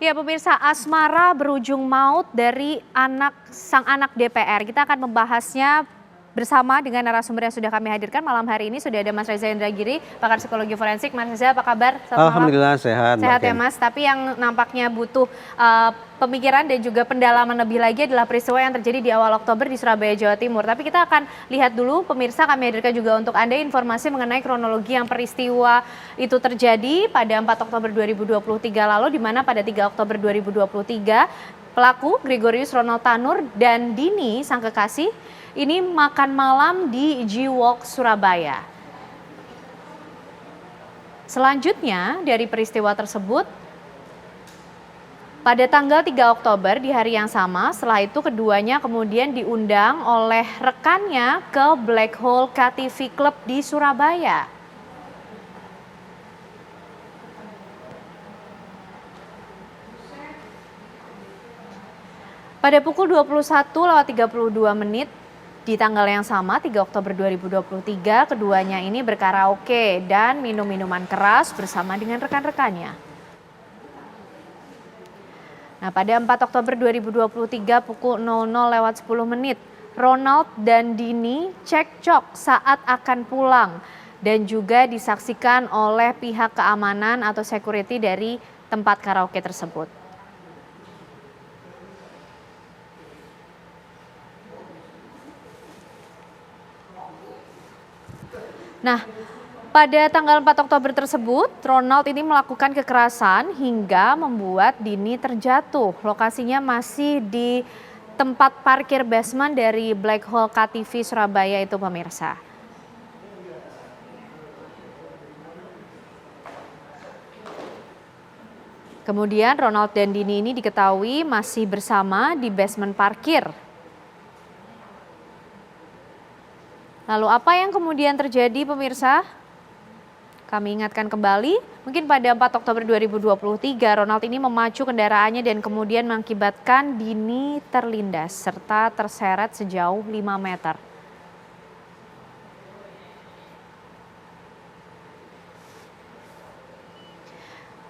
Ya pemirsa, asmara berujung maut dari sang anak DPR. Kita akan membahasnya bersama dengan narasumber yang sudah kami hadirkan malam hari ini. Sudah ada Mas Reza Indragiri, pakar psikologi forensik. Mas Reza, apa kabar? Selamat Alhamdulillah malam. sehat. Sehat ya Mas, tapi yang nampaknya butuh pemikiran dan juga pendalaman lebih lagi adalah peristiwa yang terjadi di awal Oktober di Surabaya, Jawa Timur. Tapi kita akan lihat dulu, pemirsa, kami hadirkan juga untuk Anda informasi mengenai kronologi yang peristiwa itu terjadi pada 4 Oktober 2023 lalu, di mana pada 3 Oktober 2023 pelaku Gregorius Ronald Tanur dan Dini sang kekasih ini makan malam di G-Walk Surabaya. Selanjutnya dari peristiwa tersebut, pada tanggal 3 Oktober di hari yang sama, setelah itu keduanya kemudian diundang oleh rekannya ke Black Hole KTV Club di Surabaya. Pada pukul 21.32 di tanggal yang sama, 3 Oktober 2023, keduanya ini berkaraoke dan minum minuman keras bersama dengan rekan-rekannya. Nah, pada 4 Oktober 2023 pukul 00.10, Ronald dan Dini cekcok saat akan pulang dan juga disaksikan oleh pihak keamanan atau security dari tempat karaoke tersebut. Nah, pada tanggal 4 Oktober tersebut, Ronald ini melakukan kekerasan hingga membuat Dini terjatuh. Lokasinya masih di tempat parkir basement dari Black Hole KTV Surabaya itu, pemirsa. Kemudian Ronald dan Dini ini diketahui masih bersama di basement parkir. Lalu apa yang kemudian terjadi, pemirsa? Kami ingatkan kembali, mungkin pada 4 Oktober 2023 Ronald ini memacu kendaraannya dan kemudian mengakibatkan Dini terlindas serta terseret sejauh 5 meter.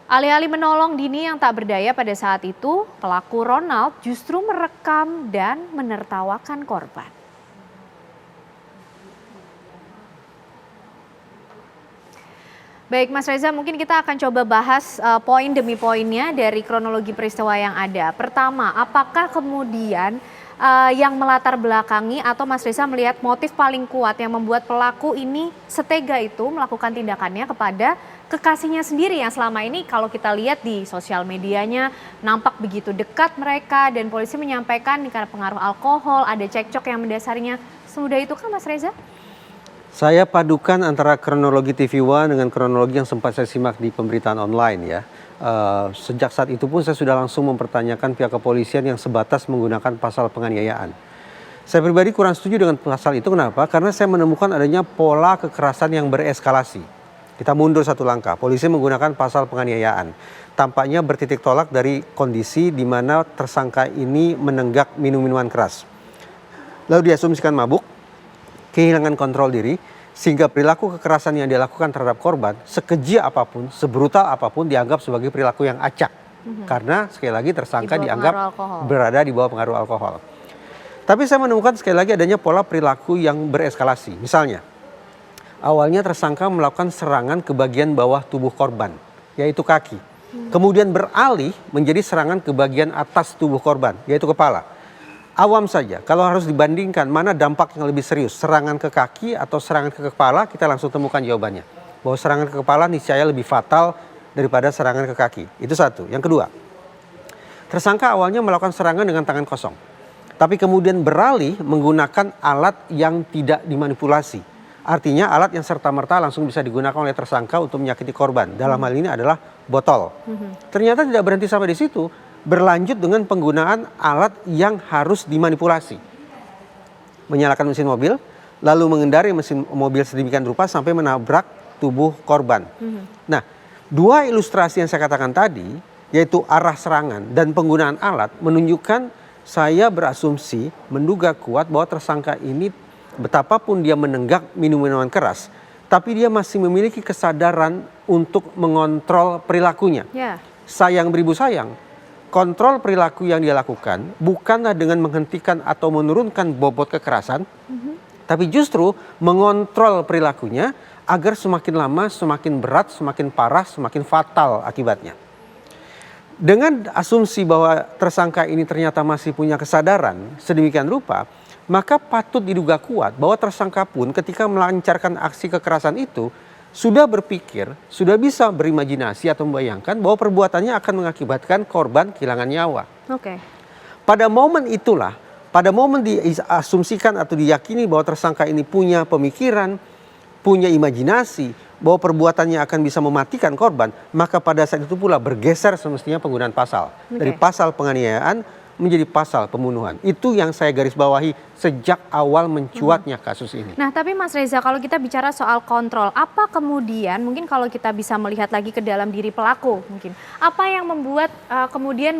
Alih-alih menolong Dini yang tak berdaya pada saat itu, pelaku Ronald justru merekam dan menertawakan korban. Baik Mas Reza, mungkin kita akan coba bahas poin demi poinnya dari kronologi peristiwa yang ada. Pertama, apakah kemudian yang melatar belakangi atau Mas Reza melihat motif paling kuat yang membuat pelaku ini setega itu melakukan tindakannya kepada kekasihnya sendiri yang selama ini kalau kita lihat di sosial medianya nampak begitu dekat mereka dan polisi menyampaikan karena pengaruh alkohol, ada cekcok yang mendasarinya. Semudah itu kan Mas Reza? Saya padukan antara kronologi TV One dengan kronologi yang sempat saya simak di pemberitaan online ya. Sejak saat itu pun saya sudah langsung mempertanyakan pihak kepolisian yang sebatas menggunakan pasal penganiayaan. Saya pribadi kurang setuju dengan pasal itu, kenapa? Karena saya menemukan adanya pola kekerasan yang bereskalasi. Kita mundur satu langkah, polisi menggunakan pasal penganiayaan. Tampaknya bertitik tolak dari kondisi di mana tersangka ini menenggak minum-minuman keras. Lalu diasumsikan mabuk, kehilangan kontrol diri, sehingga perilaku kekerasan yang dilakukan terhadap korban sekeji apapun, sebrutal apapun dianggap sebagai perilaku yang acak. Karena sekali lagi tersangka dianggap berada di bawah pengaruh alkohol. Tapi saya menemukan sekali lagi adanya pola perilaku yang bereskalasi. Misalnya, awalnya tersangka melakukan serangan ke bagian bawah tubuh korban, yaitu kaki. Kemudian beralih menjadi serangan ke bagian atas tubuh korban, yaitu kepala. Awam saja, kalau harus dibandingkan mana dampak yang lebih serius, serangan ke kaki atau serangan ke kepala, kita langsung temukan jawabannya. Bahwa serangan ke kepala niscaya lebih fatal daripada serangan ke kaki. Itu satu. Yang kedua, tersangka awalnya melakukan serangan dengan tangan kosong. Tapi kemudian beralih menggunakan alat yang tidak dimanipulasi. Artinya alat yang serta-merta langsung bisa digunakan oleh tersangka untuk menyakiti korban. Dalam hal ini adalah botol. Ternyata tidak berhenti sampai di situ. Berlanjut dengan penggunaan alat yang harus dimanipulasi. Menyalakan mesin mobil, lalu mengendarai mesin mobil sedemikian rupa sampai menabrak tubuh korban. Nah, dua ilustrasi yang saya katakan tadi, yaitu arah serangan dan penggunaan alat, menunjukkan saya berasumsi, menduga kuat bahwa tersangka ini betapapun dia menenggak minum-minuman keras, tapi dia masih memiliki kesadaran untuk mengontrol perilakunya. Sayang beribu sayang, kontrol perilaku yang dia lakukan bukanlah dengan menghentikan atau menurunkan bobot kekerasan, tapi justru mengontrol perilakunya agar semakin lama semakin berat, semakin parah, semakin fatal akibatnya. Dengan asumsi bahwa tersangka ini ternyata masih punya kesadaran sedemikian rupa, maka patut diduga kuat bahwa tersangka pun ketika melancarkan aksi kekerasan itu sudah berpikir, sudah bisa berimajinasi atau membayangkan bahwa perbuatannya akan mengakibatkan korban kehilangan nyawa. Oke. Pada momen itulah, pada momen diasumsikan atau diyakini bahwa tersangka ini punya pemikiran, punya imajinasi, bahwa perbuatannya akan bisa mematikan korban, maka pada saat itu pula bergeser semestinya penggunaan pasal. Dari pasal penganiayaan menjadi pasal pembunuhan. Itu yang saya garis bawahi sejak awal mencuatnya kasus ini. Nah, tapi Mas Reza, kalau kita bicara soal kontrol, apa kemudian mungkin kalau kita bisa melihat lagi ke dalam diri pelaku mungkin, apa yang membuat kemudian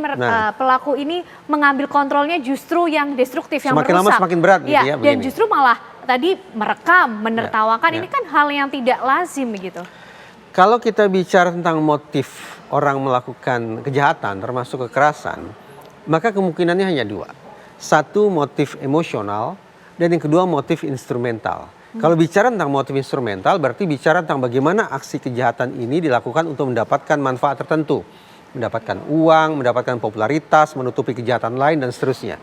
pelaku ini mengambil kontrolnya justru yang destruktif, yang semakin merusak. Lama semakin berat gitu ya. Dan justru malah tadi merekam, menertawakan, Ya. ini kan hal yang tidak lazim begitu. Kalau kita bicara tentang motif orang melakukan kejahatan termasuk kekerasan, maka kemungkinannya hanya dua. Satu, motif emosional, dan yang kedua motif instrumental. Kalau bicara tentang motif instrumental berarti bicara tentang bagaimana aksi kejahatan ini dilakukan untuk mendapatkan manfaat tertentu. Mendapatkan uang, mendapatkan popularitas, menutupi kejahatan lain dan seterusnya.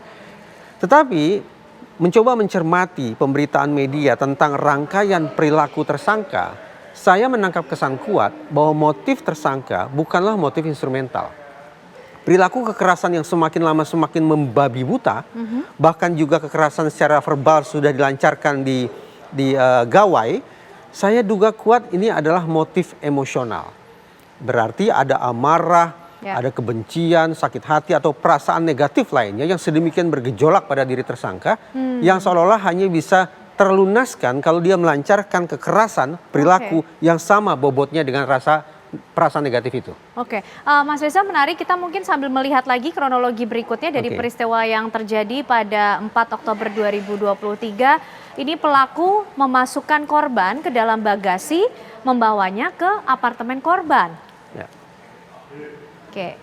Tetapi mencoba mencermati pemberitaan media tentang rangkaian perilaku tersangka, saya menangkap kesan kuat bahwa motif tersangka bukanlah motif instrumental. Perilaku kekerasan yang semakin lama semakin membabi buta, bahkan juga kekerasan secara verbal sudah dilancarkan di gawai, saya duga kuat ini adalah motif emosional. Berarti ada amarah, ada kebencian, sakit hati atau perasaan negatif lainnya yang sedemikian bergejolak pada diri tersangka, yang seolah-olah hanya bisa terlunaskan kalau dia melancarkan kekerasan perilaku yang sama bobotnya dengan perasaan negatif itu. Oke, Mas Reza, menarik kita mungkin sambil melihat lagi kronologi berikutnya dari peristiwa yang terjadi pada 4 Oktober 2023. Ini pelaku memasukkan korban ke dalam bagasi, membawanya ke apartemen korban. Ya. Oke,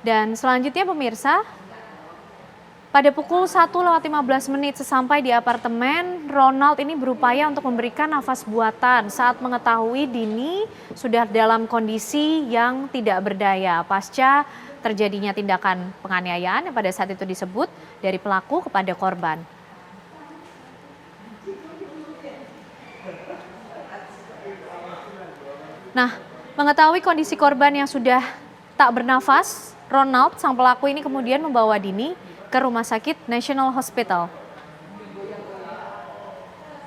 dan selanjutnya pemirsa, pada pukul 1:15 sesampai di apartemen, Ronald ini berupaya untuk memberikan nafas buatan saat mengetahui Dini sudah dalam kondisi yang tidak berdaya pasca terjadinya tindakan penganiayaan yang pada saat itu disebut dari pelaku kepada korban. Nah, mengetahui kondisi korban yang sudah tak bernafas, Ronald, sang pelaku ini kemudian membawa Dini ke Rumah Sakit National Hospital.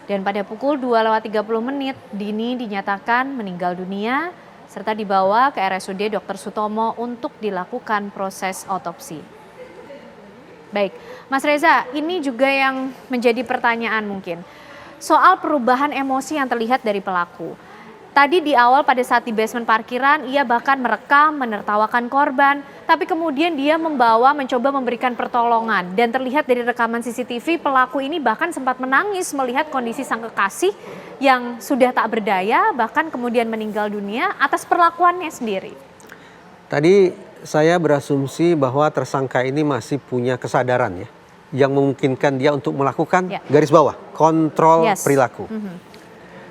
Dan pada pukul 2:30 Dini dinyatakan meninggal dunia serta dibawa ke RSUD Dr. Sutomo untuk dilakukan proses otopsi. Baik, Mas Reza, ini juga yang menjadi pertanyaan mungkin. Soal perubahan emosi yang terlihat dari pelaku. Tadi di awal pada saat di basement parkiran, ia bahkan merekam, menertawakan korban. Tapi kemudian dia mencoba memberikan pertolongan. Dan terlihat dari rekaman CCTV, pelaku ini bahkan sempat menangis melihat kondisi sang kekasih yang sudah tak berdaya, bahkan kemudian meninggal dunia atas perlakuannya sendiri. Tadi saya berasumsi bahwa tersangka ini masih punya kesadaran ya, yang memungkinkan dia untuk melakukan garis bawah, kontrol perilaku.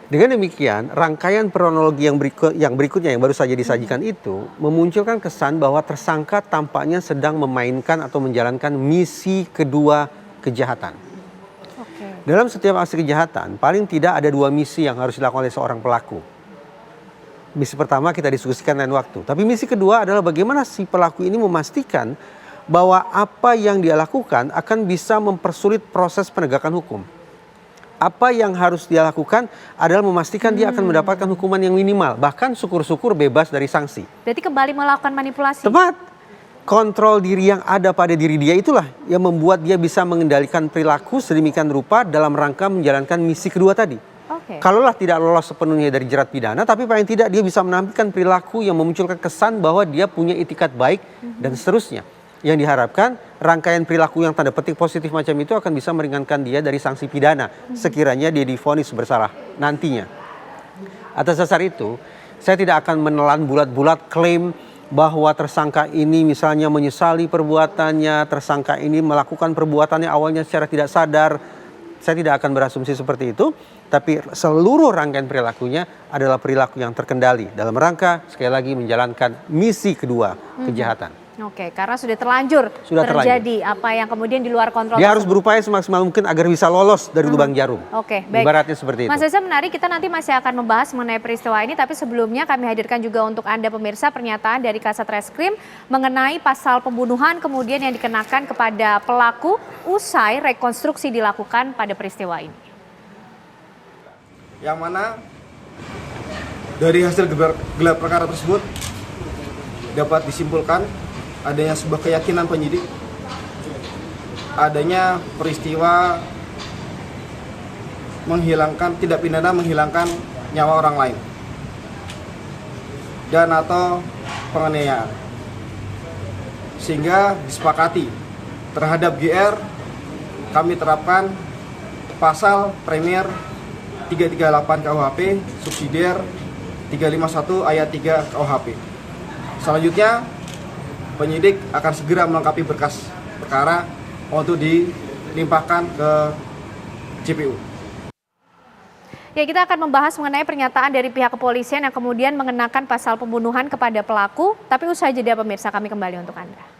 Dengan demikian, rangkaian kronologi yang berikutnya yang baru saja disajikan itu memunculkan kesan bahwa tersangka tampaknya sedang memainkan atau menjalankan misi kedua kejahatan. Dalam setiap aksi kejahatan, paling tidak ada dua misi yang harus dilakukan oleh seorang pelaku. Misi pertama kita diskusikan lain waktu. Tapi misi kedua adalah bagaimana si pelaku ini memastikan bahwa apa yang dia lakukan akan bisa mempersulit proses penegakan hukum. Apa yang harus dia lakukan adalah memastikan dia akan mendapatkan hukuman yang minimal. Bahkan syukur-syukur bebas dari sanksi. Berarti kembali melakukan manipulasi. Tepat. Kontrol diri yang ada pada diri dia itulah yang membuat dia bisa mengendalikan perilaku sedemikian rupa dalam rangka menjalankan misi kedua tadi. Kalaulah tidak lolos sepenuhnya dari jerat pidana, tapi paling tidak dia bisa menampilkan perilaku yang memunculkan kesan bahwa dia punya itikat baik dan seterusnya. Yang diharapkan rangkaian perilaku yang tanda petik positif macam itu akan bisa meringankan dia dari sanksi pidana sekiranya dia divonis bersalah nantinya. Atas dasar itu, saya tidak akan menelan bulat-bulat klaim bahwa tersangka ini misalnya menyesali perbuatannya, tersangka ini melakukan perbuatannya awalnya secara tidak sadar, saya tidak akan berasumsi seperti itu, tapi seluruh rangkaian perilakunya adalah perilaku yang terkendali dalam rangka sekali lagi menjalankan misi kedua, kejahatan. Oke, karena sudah terlanjur terjadi apa yang kemudian di luar kontrol. Dia harus berupaya semaksimal mungkin agar bisa lolos dari lubang jarum. Oke, baik. Ibaratnya seperti itu. Mas Reza, menarik, kita nanti masih akan membahas mengenai peristiwa ini, tapi sebelumnya kami hadirkan juga untuk Anda pemirsa pernyataan dari Kasat Reskrim mengenai pasal pembunuhan kemudian yang dikenakan kepada pelaku usai rekonstruksi dilakukan pada peristiwa ini. Yang mana dari hasil gelar perkara tersebut dapat disimpulkan adanya sebuah keyakinan penyidik, adanya peristiwa tindak pidana menghilangkan nyawa orang lain dan atau penganiayaan, sehingga disepakati terhadap GR kami terapkan pasal Premier 338 KUHP subsidiar 351 ayat 3 KUHP. Selanjutnya penyidik akan segera melengkapi berkas perkara untuk dilimpahkan ke JPU. Ya, kita akan membahas mengenai pernyataan dari pihak kepolisian yang kemudian mengenakan pasal pembunuhan kepada pelaku, tapi usai jeda pemirsa, kami kembali untuk Anda.